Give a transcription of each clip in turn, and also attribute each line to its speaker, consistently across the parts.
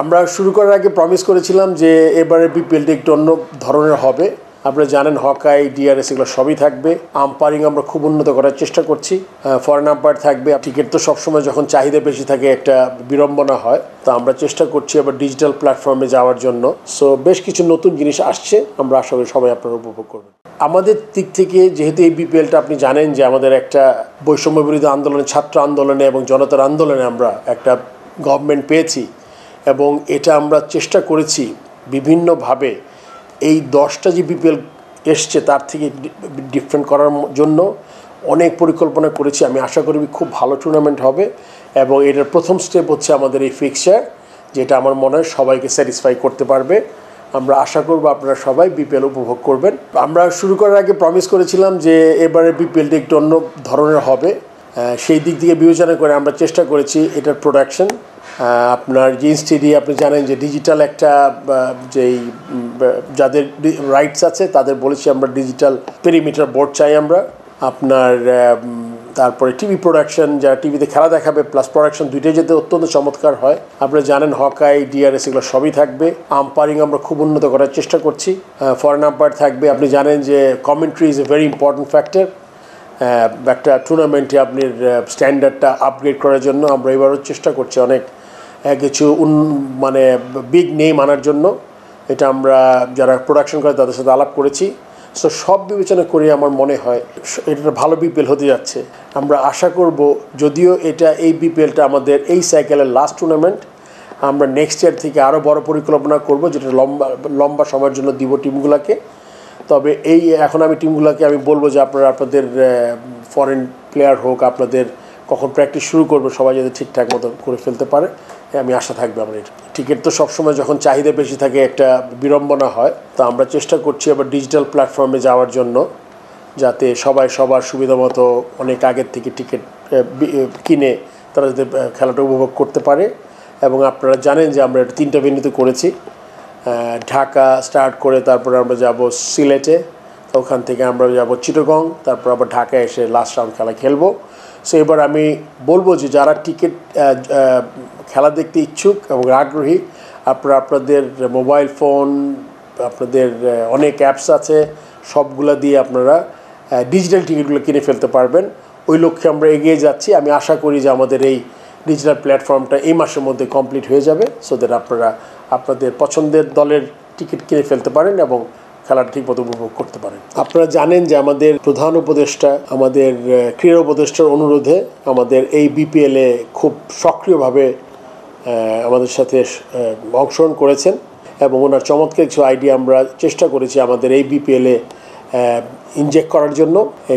Speaker 1: আমরা শুরু করার আগে প্রমিস করেছিলাম যে এবারে বিপিএলটা একটু অন্য ধরনের হবে। আপনারা জানেন হকাই, ডিআরএস এগুলো সবই থাকবে। আম্পায়ারিং আমরা খুব উন্নত করার চেষ্টা করছি। ফরেন আম্পায়ার থাকবে। টিকিট তো সবসময় যখন চাহিদা বেশি থাকে একটা বিড়ম্বনা হয়, তো আমরা চেষ্টা করছি আবার ডিজিটাল প্ল্যাটফর্মে যাওয়ার জন্য। সো বেশ কিছু নতুন জিনিস আসছে, আমরা আশা করি সবাই আপনারা উপভোগ করবেন। আমাদের দিক থেকে যেহেতু এই বিপিএলটা আপনি জানেন যে আমাদের একটা বৈষম্য বিরোধী আন্দোলনে, ছাত্র আন্দোলনে এবং জনতার আন্দোলনে আমরা একটা গভর্নমেন্ট পেয়েছি এবং এটা আমরা চেষ্টা করেছি বিভিন্নভাবে এই 10টা যে বিপিএল এসছে তার থেকে ডিফারেন্ট করার জন্য অনেক পরিকল্পনা করেছি। আমি আশা করি খুব ভালো টুর্নামেন্ট হবে এবং এটার প্রথম স্টেপ হচ্ছে আমাদের এই ফিক্সচার, যেটা আমার মনে হয় সবাইকে স্যাটিসফাই করতে পারবে। আমরা আশা করব আপনারা সবাই বিপিএল উপভোগ করবেন। আমরা শুরু করার আগে প্রমিস করেছিলাম যে এবারে বিপিএলটা একটু অন্য ধরনের হবে। সেই দিক থেকে বিবেচনা করে আমরা চেষ্টা করেছি এটার প্রোডাকশন। আপনার যে স্টেডিয়াম আপনি জানেন যে ডিজিটাল একটা যেই যাদের রাইটস আছে তাদের বলেছি আমরা ডিজিটাল পেরিমিটার বোর্ড চাই আমরা। আপনার তারপরে টিভি প্রোডাকশন, যারা টিভিতে খেলা দেখাবে প্লাস প্রোডাকশন দুইটাই যাতে অত্যন্ত চমৎকার হয়। আপনারা জানেন হকাই, ডিআরএস এগুলো সবই থাকবে। আম্পায়ারিং আমরা খুব উন্নত করার চেষ্টা করছি। ফরেন আম্পায়ার থাকবে। আপনি জানেন যে commentary is a very important factor একটা টুর্নামেন্টে আপনার স্ট্যান্ডার্ডটা আপগ্রেড করার জন্য। আমরা এবারও চেষ্টা করছি অনেক কিছু মানে বিগ নেম আনার জন্য। এটা আমরা যারা প্রোডাকশন করে তাদের সাথে আলাপ করেছি। সো সব বিবেচনা করে আমার মনে হয় এটা ভালো বিপিএল হতে যাচ্ছে। আমরা আশা করব, যদিও এই বিপিএলটা আমাদের এই সাইকেলের লাস্ট টুর্নামেন্ট, আমরা নেক্সট ইয়ার থেকে আরও বড় পরিকল্পনা করব, যেটা লম্বা সময়ের জন্য দিব টিমগুলোকে। তবে এখন আমি টিমগুলোকে আমি বলবো যে আপনাদের ফরেন প্লেয়ার হোক, আপনাদের কখন প্র্যাকটিস শুরু করবে সবাই যাতে ঠিকঠাক মতো করে ফেলতে পারে, আমি আশা থাকবে আমার। টিকিট তো সবসময় যখন চাহিদা বেশি থাকে একটা বিড়ম্বনা হয়, তো আমরা চেষ্টা করছি আবার ডিজিটাল প্ল্যাটফর্মে যাওয়ার জন্য, যাতে সবাই সবার সুবিধা মতো অনেক আগের থেকে টিকিট কিনে তারা যাতে খেলাটা উপভোগ করতে পারে। এবং আপনারা জানেন যে আমরা 3টা ভেন্যুতে করেছি। ঢাকা স্টার্ট করে তারপরে আমরা যাব সিলেটে, ওখান থেকে আমরা যাব চিটাগং, তারপর আবার ঢাকায় এসে লাস্ট রাউন্ড খেলা খেলবো। সো এবার আমি বলবো যে যারা টিকিট খেলা দেখতে ইচ্ছুক এবং আগ্রহী, আপনাদের মোবাইল ফোন, আপনাদের অনেক অ্যাপস আছে, সবগুলো দিয়ে আপনারা ডিজিটাল টিকিটগুলো কিনে ফেলতে পারবেন। ওই লক্ষ্যে আমরা এগিয়ে যাচ্ছি। আমি আশা করি যে আমাদের এই ডিজিটাল প্ল্যাটফর্মটা এই মাসের মধ্যে কমপ্লিট হয়ে যাবে, সো দ্যাট আপনারা আপনাদের পছন্দের দলের টিকিট কিনে ফেলতে পারেন এবং খেলাটা ঠিকমতো উপভোগ করতে পারেন। আপনারা জানেন যে আমাদের প্রধান উপদেষ্টা, আমাদের ক্রীড়া উপদেষ্টার অনুরোধে আমাদের এই বিপিএলে খুব সক্রিয়ভাবে আমাদের সাথে অংশগ্রহণ করেছেন এবং ওনার চমৎকার কিছু আইডিয়া আমরা চেষ্টা করেছি আমাদের এই বিপিএলে ইনজেক্ট করার জন্য।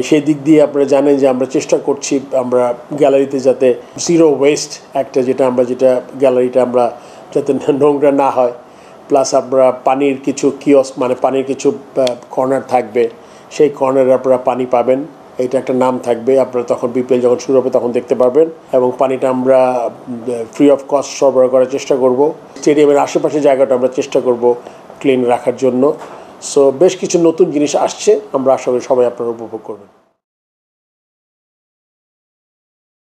Speaker 1: সেই দিক দিয়ে আপনারা জানেন যে আমরা চেষ্টা করছি আমরা গ্যালারিতে যাতে জিরো ওয়েস্ট একটা যেটা গ্যালারিটা আমরা যাতে নোংরা না হয়, প্লাস আমরা পানির কিছু কিয়স্ক মানে পানির কিছু কর্নার থাকবে, সেই কর্নারে আপনারা পানি পাবেন, এইটা একটা নাম থাকবে। আপনারা তখন বিপিএল যখন শুরু হবে তখন দেখতে পারবেন এবং পানিটা আমরা ফ্রি অফ কস্ট সরবরাহ করার চেষ্টা করব। স্টেডিয়ামের আশেপাশে জায়গাটা আমরা চেষ্টা করব ক্লিন রাখার জন্য। সো বেশ কিছু নতুন জিনিস আসছে, আমরা আশা করি সবাই আপনারা উপভোগ করবেন।